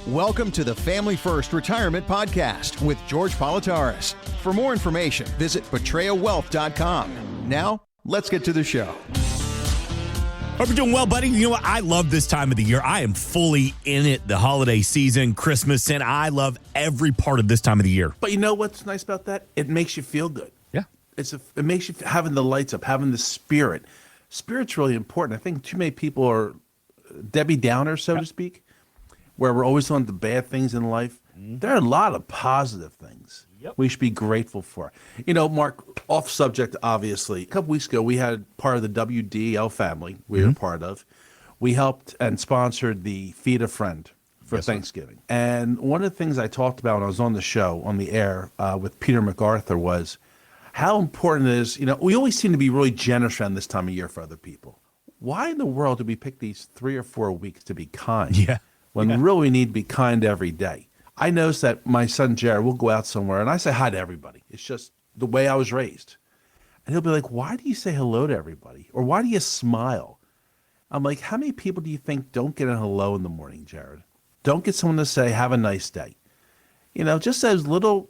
Welcome to the Family First Retirement Podcast with George Politarhos. For more information, visit betrayawealth.com. Now, let's get to the show. Hope you're doing well, buddy. You know what? I love this time of the year. I am fully in it. The holiday season, Christmas, and I love every part of this time of the year. But you know what's nice about that? It makes you feel good. Yeah. It makes you having the lights up, having the spirit. Spirit's really important. I think too many people are Debbie Downers, so to speak, where we're always on the bad things in life. There are a lot of positive things we should be grateful for. You know, Mark, off subject, obviously, a couple weeks ago, we had part of the WDL family we were part of. We helped and sponsored the Feed a Friend for Thanksgiving. And one of the things I talked about when I was on the show, on the air with Peter MacArthur was how important it is, you know, we always seem to be really generous around this time of year for other people. Why in the world do we pick these 3 or 4 weeks to be kind? When really we need to be kind every day. I notice that my son Jared will go out somewhere and I say hi to everybody. It's just the way I was raised. And he'll be like, why do you say hello to everybody? Or why do you smile? I'm like, how many people do you think don't get a hello in the morning, Jared? Don't get someone to say, have a nice day. You know, just those little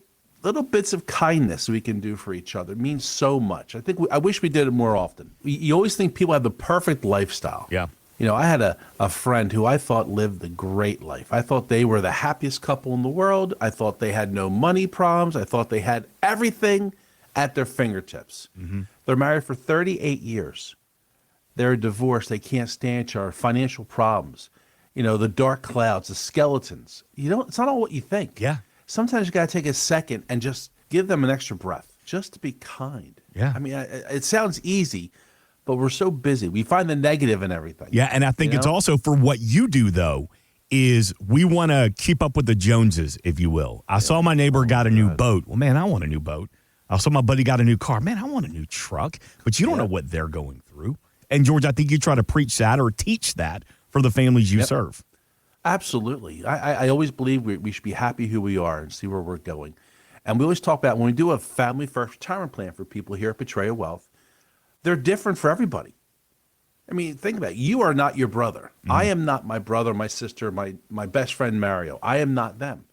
bits of kindness we can do for each other means so much. I wish we did it more often. You always think people have the perfect lifestyle. Yeah. You know, I had a friend who I thought lived the great life. I thought they were the happiest couple in the world. I thought they had no money problems. I thought they had everything at their fingertips. They're married for 38 years. They're divorced. They can't stand each other. Financial problems. You know, the dark clouds, the skeletons. You know, it's not all what you think. Yeah. Sometimes you got to take a second and just give them an extra breath, just to be kind. Yeah. I mean, it sounds easy, but we're so busy. We find the negative in everything. Yeah, and I think it's also for what you do, though, is we want to keep up with the Joneses, if you will. I saw my neighbor got a new boat. Well, man, I want a new boat. I saw my buddy got a new car. Man, I want a new truck. But you don't know what they're going through. And, George, I think you try to preach that or teach that for the families you serve. Absolutely. I always believe we should be happy who we are and see where we're going. And we always talk about when we do a family first retirement plan for people here at Betraya Wealth, they're different for everybody. I mean, think about it. You are not your brother. I am not my brother, my sister, my best friend Mario. I am not them.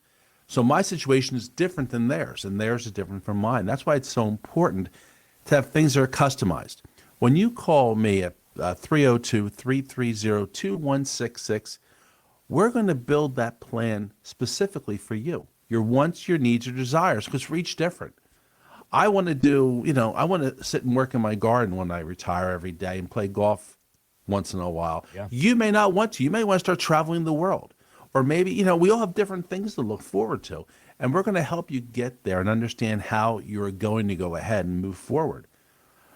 So my situation is different than theirs, and theirs is different from mine. That's why it's so important to have things that are customized. When you call me at 302-330-2166, we're going to build that plan specifically for you. Your wants, your needs, your desires, because we're each different. I want to sit and work in my garden when I retire every day and play golf once in a while. Yeah. You may not want to. You may want to start traveling the world. Or maybe, we all have different things to look forward to. And we're going to help you get there and understand how you're going to go ahead and move forward.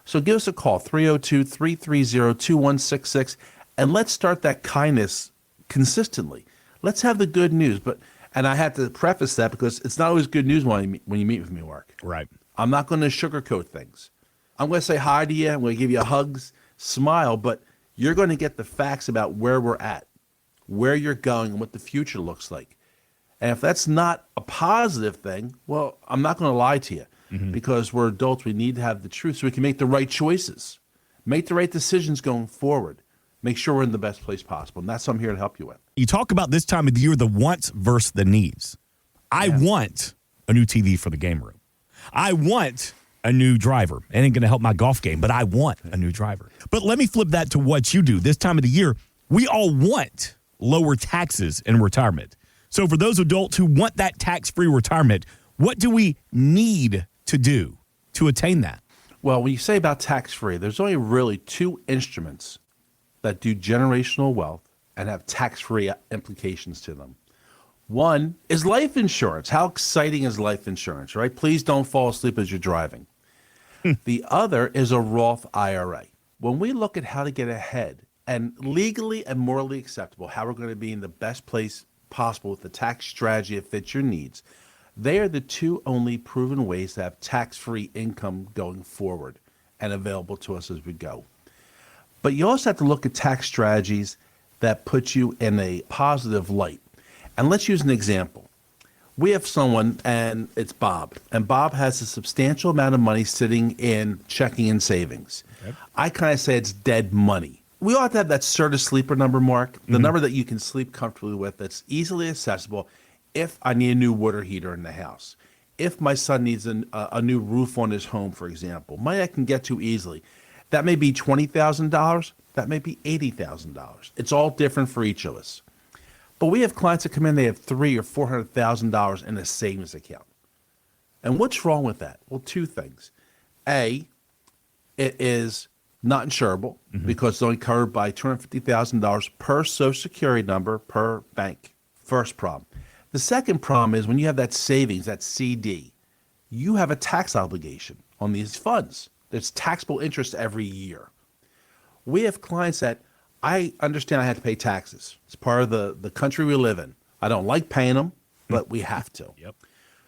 So give us a call, 302-330-2166, and let's start that kindness consistently. Let's have the good news. And I have to preface that because it's not always good news when you meet with me, Mark. Right. I'm not going to sugarcoat things. I'm going to say hi to you. I'm going to give you hugs, smile, but you're going to get the facts about where we're at, where you're going, and what the future looks like. And if that's not a positive thing, well, I'm not going to lie to you because we're adults. We need to have the truth so we can make the right choices, make the right decisions going forward, make sure we're in the best place possible. And that's what I'm here to help you with. You talk about this time of the year, the wants versus the needs. I want a new TV for the game room. I want a new driver. It ain't going to help my golf game, but I want a new driver. But let me flip that to what you do. This time of the year, we all want lower taxes in retirement. So for those adults who want that tax-free retirement, what do we need to do to attain that? Well, when you say about tax-free, there's only really two instruments that do generational wealth and have tax-free implications to them. One is life insurance. How exciting is life insurance, right? Please don't fall asleep as you're driving. The other is a Roth IRA. When we look at how to get ahead and legally and morally acceptable, how we're going to be in the best place possible with the tax strategy that fits your needs, they are the two only proven ways to have tax-free income going forward and available to us as we go. But you also have to look at tax strategies that put you in a positive light. And let's use an example. We have someone, and it's Bob. And Bob has a substantial amount of money sitting in checking and savings. Okay. I kind of say it's dead money. we ought to have that certain sleeper number, Mark, the number that you can sleep comfortably with, that's easily accessible. If I need a new water heater in the house, if my son needs a new roof on his home, for example, money I can get to easily. That may be $20,000. That may be $80,000. It's all different for each of us. But we have clients that come in, they have $300,000 or $400,000 in a savings account. And what's wrong with that? Well, two things. A, it is not insurable because it's only covered by $250,000 per Social Security number per bank. First problem. The second problem is when you have that savings, that CD, you have a tax obligation on these funds. There's taxable interest every year. We have clients that I understand I have to pay taxes. It's part of the country we live in. I don't like paying them, but we have to. Yep.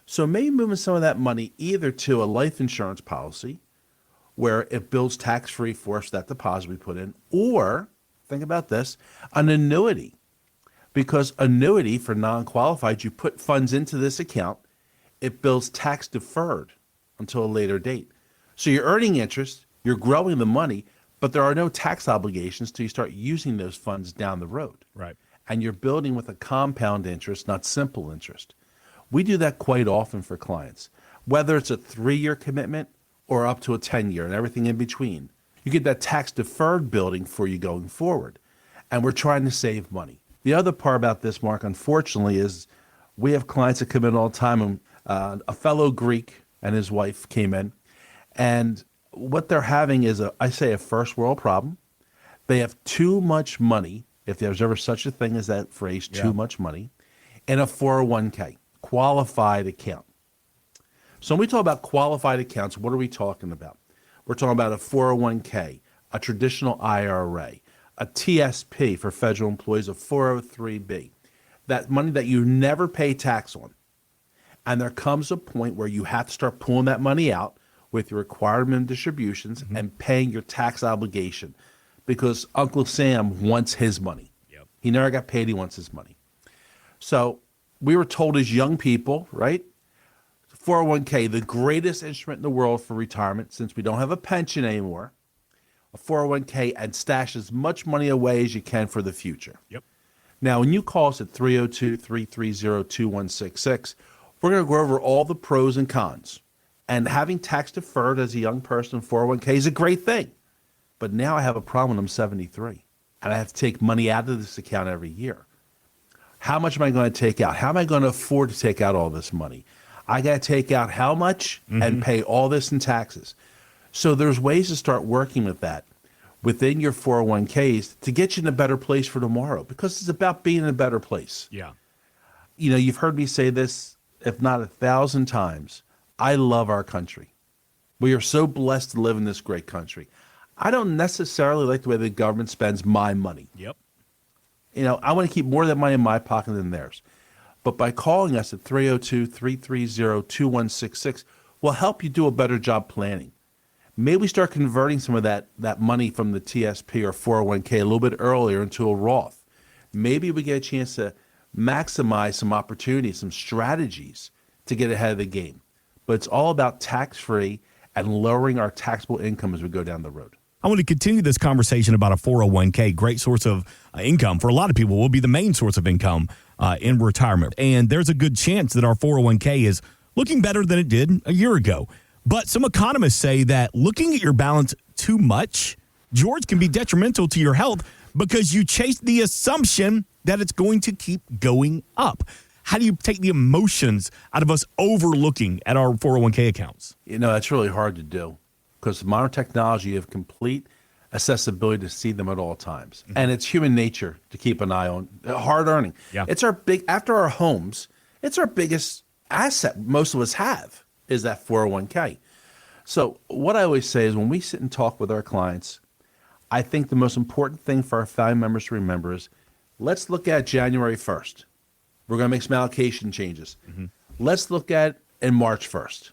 So maybe moving some of that money either to a life insurance policy where it builds tax-free for us, that deposit we put in, or, think about this, an annuity. Because annuity for non-qualified, you put funds into this account, it builds tax-deferred until a later date. So you're earning interest, you're growing the money, but there are no tax obligations till you start using those funds down the road. Right. And you're building with a compound interest, not simple interest. We do that quite often for clients, whether it's a 3-year commitment or up to a 10-year and everything in between. You get that tax-deferred building for you going forward. And we're trying to save money. The other part about this, Mark, unfortunately, is we have clients that come in all the time. And, a fellow Greek and his wife came in, and what they're having is I say a first world problem. They have too much money, if there's ever such a thing as that phrase, too much money, in a 401k, qualified account. So when we talk about qualified accounts, what are we talking about? We're talking about a 401k, a traditional IRA, a TSP for federal employees, a 403b, that money that you never pay tax on. And there comes a point where you have to start pulling that money out with your required minimum distributions and paying your tax obligation because Uncle Sam wants his money. Yep. He never got paid. He wants his money. So we were told as young people, right? 401k, the greatest instrument in the world for retirement, since we don't have a pension anymore, a 401k, and stash as much money away as you can for the future. Yep. Now, when you call us at 302-330-2166, we're going to go over all the pros and cons. And having tax deferred as a young person in 401k is a great thing. But now I have a problem when I'm 73 and I have to take money out of this account every year. How much am I going to take out? How am I going to afford to take out all this money? I got to take out how much and pay all this in taxes. So there's ways to start working with that within your 401ks to get you in a better place for tomorrow because it's about being in a better place. Yeah. You know, you've heard me say this, if not 1,000 times. I love our country. We are so blessed to live in this great country. I don't necessarily like the way the government spends my money. Yep. You know, I want to keep more of that money in my pocket than theirs. But by calling us at 302-330-2166, we'll help you do a better job planning. Maybe we start converting some of that money from the TSP or 401k a little bit earlier into a Roth. Maybe we get a chance to maximize some opportunities, some strategies to get ahead of the game. But it's all about tax-free and lowering our taxable income as we go down the road. I want to continue this conversation about a 401k, great source of income. For a lot of people, will be the main source of income in retirement. And there's a good chance that our 401k is looking better than it did a year ago. But some economists say that looking at your balance too much, George, can be detrimental to your health because you chase the assumption that it's going to keep going up. How do you take the emotions out of us overlooking at our 401k accounts? You know, that's really hard to do because modern technology, you have complete accessibility to see them at all times. And it's human nature to keep an eye on hard earning. Yeah. It's our after our homes, it's our biggest asset most of us have is that 401k. So what I always say is when we sit and talk with our clients, I think the most important thing for our family members to remember is let's look at January 1st. We're going to make some allocation changes. Let's look at in March 1st.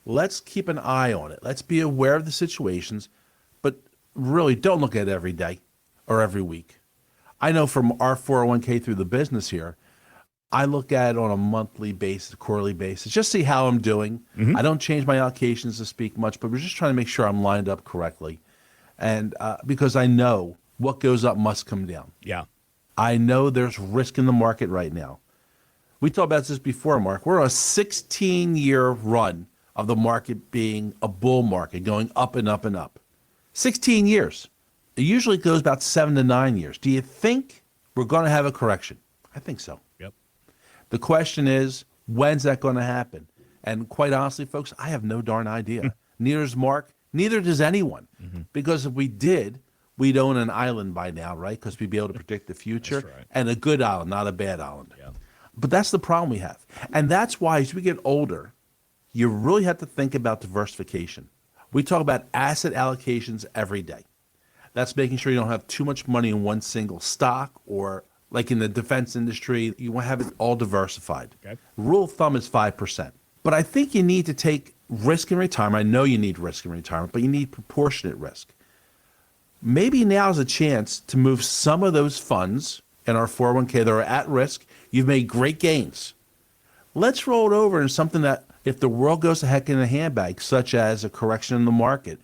Let's keep an eye on it. Let's be aware of the situations, but really don't look at it every day or every week. I know from our 401k through the business here, I look at it on a monthly basis, quarterly basis, just see how I'm doing. I don't change my allocations to speak much, but we're just trying to make sure I'm lined up correctly. And because I know what goes up must come down. Yeah. I know there's risk in the market right now. We talked about this before, Mark. We're on a 16-year run of the market being a bull market, going up and up and up. 16 years. It usually goes about 7 to 9 years. Do you think we're going to have a correction? I think so. Yep. The question is, when's that going to happen? And quite honestly, folks, I have no darn idea. Neither does Mark. Neither does anyone. Because if we did, we'd own an island by now, right? Because we'd be able to predict the future. That's right. And a good island, not a bad island. Yeah. But that's the problem we have. And that's why as we get older, you really have to think about diversification. We talk about asset allocations every day. That's making sure you don't have too much money in one single stock, or like in the defense industry, you want to have it all diversified. Okay. Rule of thumb is 5%. But I think you need to take risk in retirement. I know you need risk in retirement, but you need proportionate risk. Maybe now is a chance to move some of those funds in our 401k that are at risk. You've made great gains. Let's roll it over in something that, if the world goes to heck in a handbag, such as a correction in the market,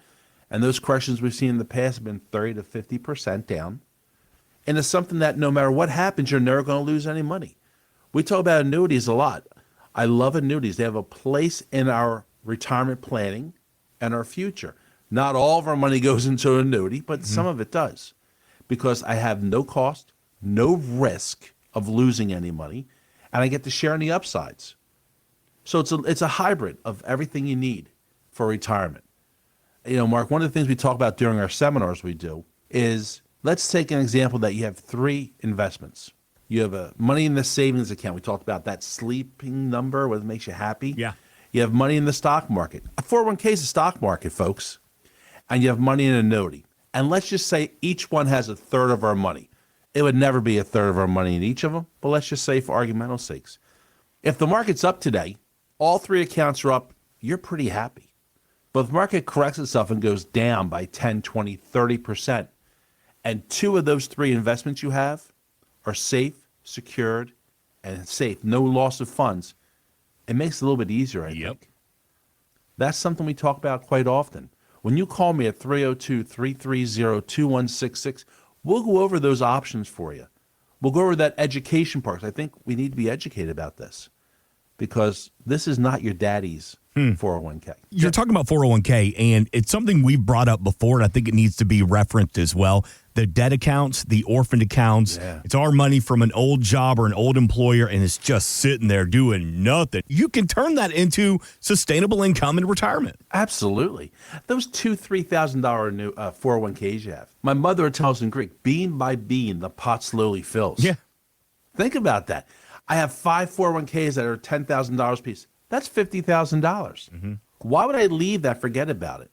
and those corrections we've seen in the past have been 30 to 50% down, and it's something that no matter what happens, you're never going to lose any money. We talk about annuities a lot. I love annuities. They have a place in our retirement planning and our future. Not all of our money goes into an annuity, but some of it does, because I have no cost, no risk of losing any money, and I get to share in the upsides. So it's a hybrid of everything you need for retirement. You know, Mark, one of the things we talk about during our seminars we do is, let's take an example that you have 3 investments. You have money in the savings account. We talked about that sleeping number, what makes you happy. Yeah. You have money in the stock market. A 401k is a stock market, folks. And you have money in an annuity. And let's just say each one has a third of our money. It would never be a third of our money in each of them, but let's just say for argumental sakes. If the market's up today, all 3 accounts are up, you're pretty happy. But if the market corrects itself and goes down by 10, 20, 30%, and 2 of those 3 investments you have are safe, secured, and safe, no loss of funds, it makes it a little bit easier, I think. That's something we talk about quite often. When you call me at 302-330-2166, we'll go over those options for you. We'll go over that education part. I think we need to be educated about this, because this is not your daddy's 401k. You're talking about 401k, and it's something we've brought up before, and I think it needs to be referenced as well. The debt accounts, the orphaned accounts, it's our money from an old job or an old employer, and it's just sitting there doing nothing. You can turn that into sustainable income in retirement. Absolutely. Those $2,000-$3,000 new 401ks you have. My mother would tell us in Greek, bean by bean, the pot slowly fills. Yeah. Think about that. I have 5 401ks that are $10,000 a piece. That's $50,000. Why would I leave that, forget about it?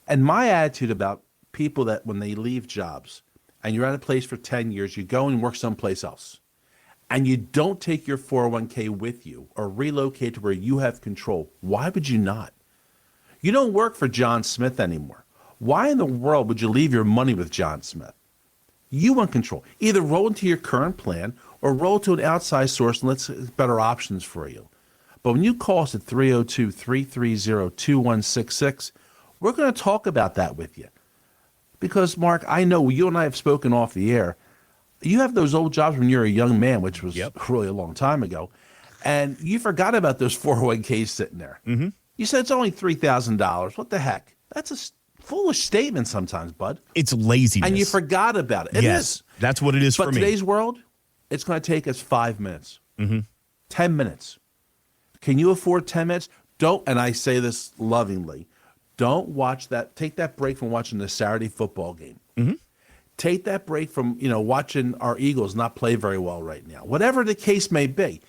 And my attitude about people that when they leave jobs and you're at a place for 10 years, you go and work someplace else, and you don't take your 401k with you or relocate to where you have control, why would you not? You don't work for John Smith anymore. Why in the world would you leave your money with John Smith? You want control. Either roll into your current plan or roll to an outside source and let's get better options for you. But when you call us at 302-330-2166, we're going to talk about that with you. Because, Mark, I know you and I have spoken off the air. You have those old jobs when you're a young man, which was really a long time ago, and you forgot about those 401ks sitting there. You said it's only $3,000. What the heck? That's a foolish statement sometimes, bud. It's laziness. And you forgot about it. It is. That's what it is for me. But today's world, it's going to take us 5 minutes, 10 minutes. Can you afford 10 minutes? Don't, and I say this lovingly, don't watch that. Take that break from watching the Saturday football game. Take that break from, watching our Eagles not play very well right now. Whatever the case may be,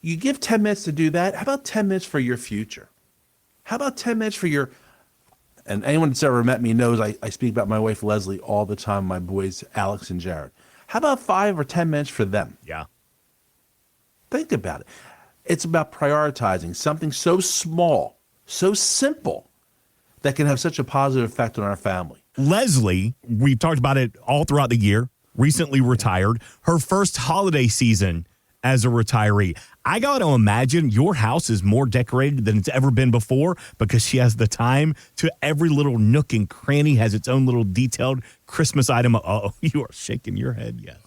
you give 10 minutes to do that. How about 10 minutes for your future? How about 10 minutes for your, and anyone that's ever met me knows I speak about my wife Leslie all the time, my boys Alex and Jared. How about 5 or 10 minutes for them? Yeah. Think about it. It's about prioritizing something so small, so simple, that can have such a positive effect on our family. Leslie, we've talked about it all throughout the year, recently retired. Her first holiday season as a retiree. I got to imagine your house is more decorated than it's ever been before because she has the time to every little nook and cranny has its own little detailed Christmas item. Oh, you are shaking your head. Yes.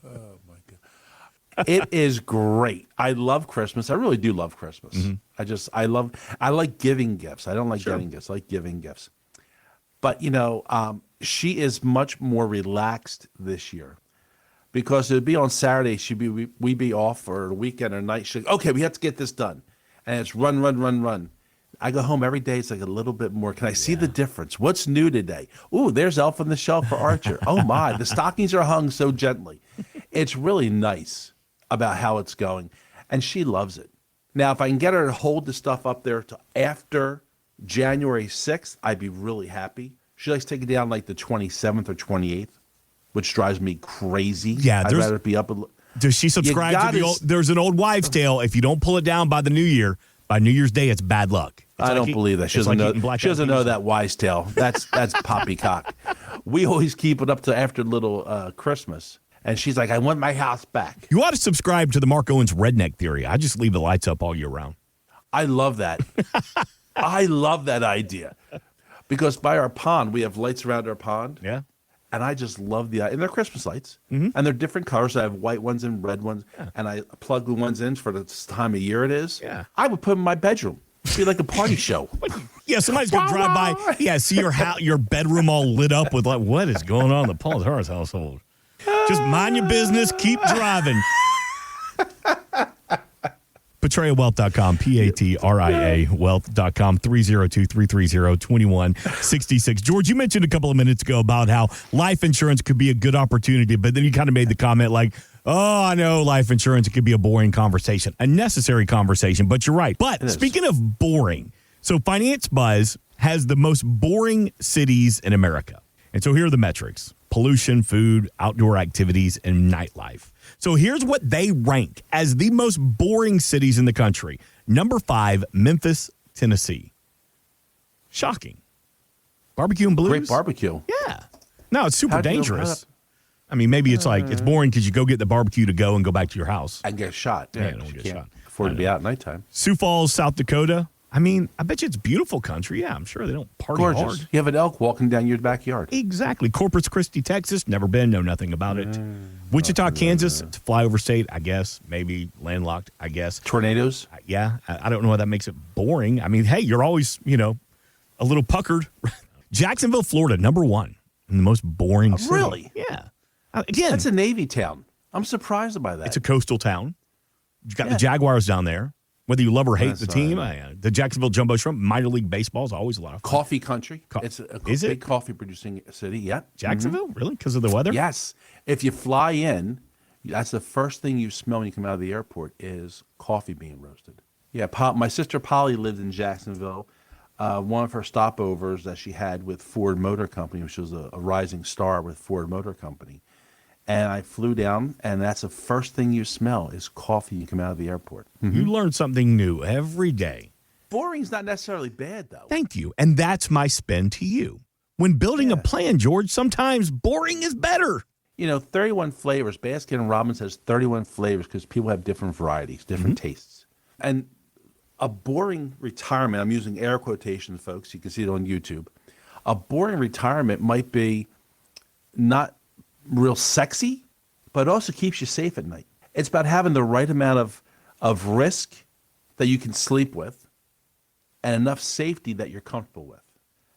Oh my God. It is great. I love Christmas. I really do love Christmas. I like giving gifts. I don't like getting gifts. I like giving gifts. But, she is much more relaxed this year. Because it would be on Saturday, we'd be off for a weekend or night. She'd okay, we have to get this done. And it's run, run, run, run. I go home every day. It's like a little bit more. Can I see the difference? What's new today? Ooh, there's Elf on the Shelf for Archer. Oh, my. The stockings are hung so gently. It's really nice about how it's going. And she loves it. Now, if I can get her to hold the stuff up there to after January 6th, I'd be really happy. She likes to take it down like the 27th or 28th. Which drives me crazy. Yeah, I'd rather be up. Does she subscribe to the old? There's an old wives' tale. If you don't pull it down by the New Year, by New Year's Day, it's bad luck. I don't believe that. She doesn't know. She doesn't know that wise tale. That's poppycock. We always keep it up to after little Christmas, and she's like, "I want my house back." You ought to subscribe to the Mark Owens redneck theory. I just leave the lights up all year round. I love that. I love that idea because by our pond, we have lights around our pond. Yeah. And I just love and they're Christmas lights, and they're different colors. I have white ones and red ones, and I plug the ones in for the time of year it is. Yeah. I would put them in my bedroom. It'd be like a party show. Yeah, somebody's gonna drive by. Yeah, see your bedroom all lit up with like, what is going on in the Politarhos household? Just mind your business. Keep driving. PetraiaWealth.com, PATRIA Wealth.com, 302-330-2166. George, you mentioned a couple of minutes ago about how life insurance could be a good opportunity, but then you kind of made the comment like, oh, I know life insurance, it could be a boring conversation, a necessary conversation, but you're right. But speaking of boring, so Finance Buzz has the most boring cities in America. And so here are the metrics: pollution, food, outdoor activities, and nightlife. So here's what they rank as the most boring cities in the country. Number 5, Memphis, Tennessee. Shocking. Barbecue and blues. Great barbecue. Yeah. No, it's super dangerous. I mean, maybe it's like it's boring because you go get the barbecue to go and go back to your house. And get shot. Yeah, don't get shot. Afford to be out at nighttime. Sioux Falls, South Dakota. I mean, I bet you it's beautiful country. Yeah, I'm sure they don't party hard. You have an elk walking down your backyard. Exactly. Corpus Christi, Texas. Never been. Know nothing about it. Wichita, Kansas. It's a flyover state, I guess. Maybe landlocked, I guess. Tornadoes? Yeah. I don't know why that makes it boring. I mean, hey, you're always, a little puckered. Jacksonville, Florida, number 1 in the most boring city. Really? Yeah. Again. That's a Navy town. I'm surprised by that. It's a coastal town. You got the Jaguars down there. Whether you love or hate the team, the Jacksonville Jumbo Shrimp, minor league baseball is always a lot of fun. Coffee country. It's a big coffee producing city. Yeah. Jacksonville? Really? Because of the weather? Yes. If you fly in, that's the first thing you smell when you come out of the airport is coffee being roasted. Yeah. My sister Polly lived in Jacksonville. One of her stopovers that she had with Ford Motor Company, which was a rising star with Ford Motor Company. And I flew down, and that's the first thing you smell is coffee when you come out of the airport. You learn something new every day. Boring's not necessarily bad, though. Thank you. And that's my spin to you. When building a plan, George, sometimes boring is better. 31 flavors. Baskin Robbins has 31 flavors because people have different varieties, different tastes. And a boring retirement, I'm using air quotations, folks. You can see it on YouTube. A boring retirement might be not real sexy, but it also keeps you safe at night. It's about having the right amount of risk that you can sleep with and enough safety that you're comfortable with.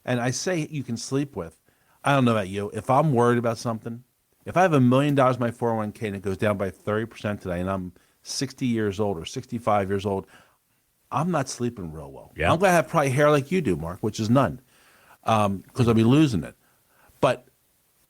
And I say you can sleep with. I don't know about you. If I'm worried about something, if I have $1 million in my 401k and it goes down by 30% today and I'm 60 years old or 65 years old, I'm not sleeping real well. Yeah. I'm going to have probably hair like you do, Mark, which is none, because I'll be losing it. But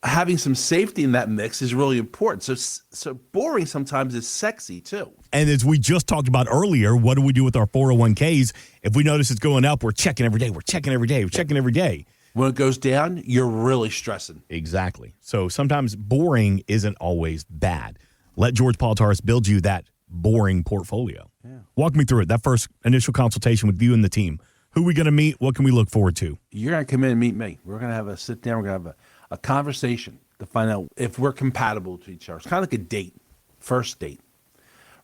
having some safety in that mix is really important. So boring sometimes is sexy too. And as we just talked about earlier, what do we do with our 401ks? If we notice it's going up, we're checking every day. We're checking every day. We're checking every day. When it goes down, you're really stressing. Exactly. So sometimes boring isn't always bad. Let George Politarhos build you that boring portfolio. Yeah. Walk me through it. That first initial consultation with you and the team. Who are we going to meet? What can we look forward to? You're going to come in and meet me. We're going to have a sit down. We're going to have a conversation to find out if we're compatible to each other. It's kind of like a date, first date.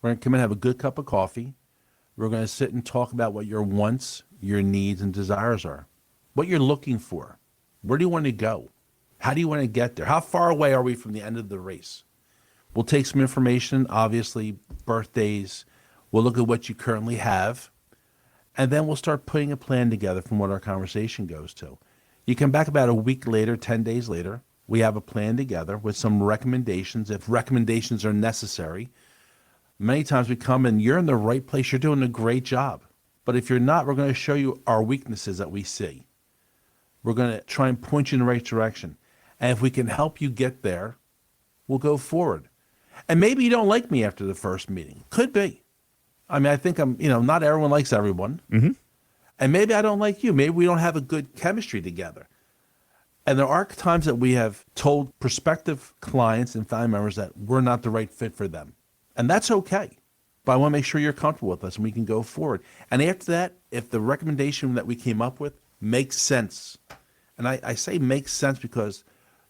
We're going to come in and have a good cup of coffee. We're going to sit and talk about what your wants, your needs, and desires are, what you're looking for. Where do you want to go? How do you want to get there? How far away are we from the end of the race? We'll take some information, obviously, birthdays. We'll look at what you currently have. And then we'll start putting a plan together from what our conversation goes to. You come back about a week later, 10 days later. We have a plan together with some recommendations, if recommendations are necessary. Many times we come and you're in the right place. You're doing a great job. But if you're not, we're going to show you our weaknesses that we see. We're going to try and point you in the right direction. And if we can help you get there, we'll go forward. And maybe you don't like me after the first meeting. Could be. I mean, I think not everyone likes everyone. Mm-hmm. And maybe I don't like you. Maybe we don't have a good chemistry together. And there are times that we have told prospective clients and family members that we're not the right fit for them. And that's okay. But I want to make sure you're comfortable with us and we can go forward. And after that, if the recommendation that we came up with makes sense, and I say makes sense because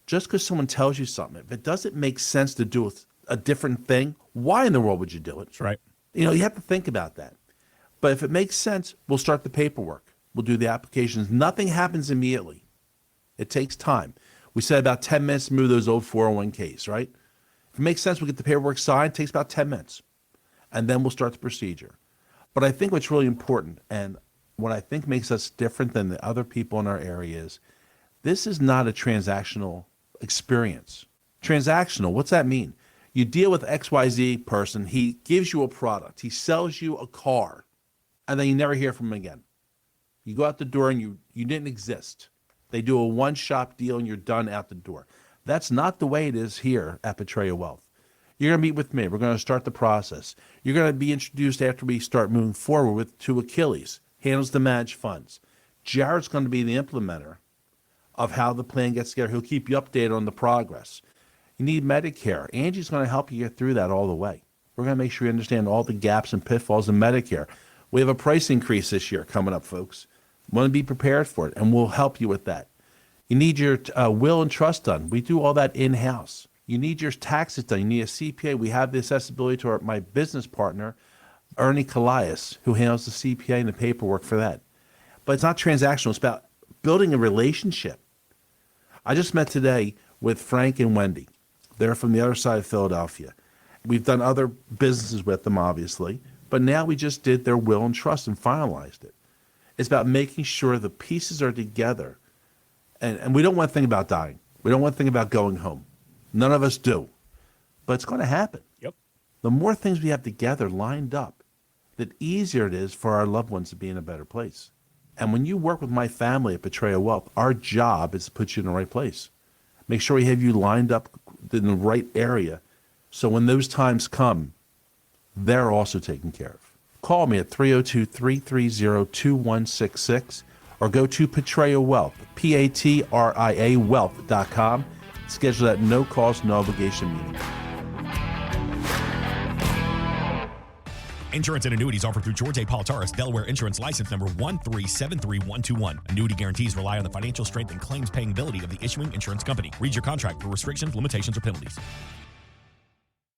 just because someone tells you something, if it doesn't make sense to do a different thing, why in the world would you do it? That's right. You have to think about that. But if it makes sense, we'll start the paperwork. We'll do the applications. Nothing happens immediately. It takes time. We said about 10 minutes to move those old 401ks, right? If it makes sense, we'll get the paperwork signed. It takes about 10 minutes. And then we'll start the procedure. But I think what's really important, and what I think makes us different than the other people in our area is, this is not a transactional experience. Transactional, what's that mean? You deal with XYZ person, he gives you a product, he sells you a car, and then you never hear from him again. You go out the door and you didn't exist. They do a one-shop deal and you're done out the door. That's not the way it is here at Betrayal Wealth. You're going to meet with me. We're going to start the process. You're going to be introduced after we start moving forward to Achilles, handles the managed funds. Jared's going to be the implementer of how the plan gets together. He'll keep you updated on the progress. You need Medicare. Angie's going to help you get through that all the way. We're going to make sure you understand all the gaps and pitfalls in Medicare. We have a price increase this year coming up, folks. Want to be prepared for it, and we'll help you with that. You need your will and trust done. We do all that in-house. You need your taxes done. You need a CPA. We have the accessibility to my business partner, Ernie Callias, who handles the CPA and the paperwork for that. But it's not transactional. It's about building a relationship. I just met today with Frank and Wendy. They're from the other side of Philadelphia. We've done other businesses with them, obviously, but now we just did their will and trust and finalized it. It's about making sure the pieces are together. And we don't want to think about dying. We don't want to think about going home. None of us do. But it's going to happen. Yep. The more things we have together lined up, the easier it is for our loved ones to be in a better place. And when you work with my family at Betrayal Wealth, our job is to put you in the right place. Make sure we have you lined up in the right area so when those times come, they're also taken care of. Call me at 302-330-2166 or go to Betrayal Wealth, P-A-T-R-I-A wealth.com. Schedule that no-cost, no-obligation meeting. Insurance and annuities offered through George Politarhos, Delaware Insurance License Number 1373121. Annuity guarantees rely on the financial strength and claims paying ability of the issuing insurance company. Read your contract for restrictions, limitations, or penalties.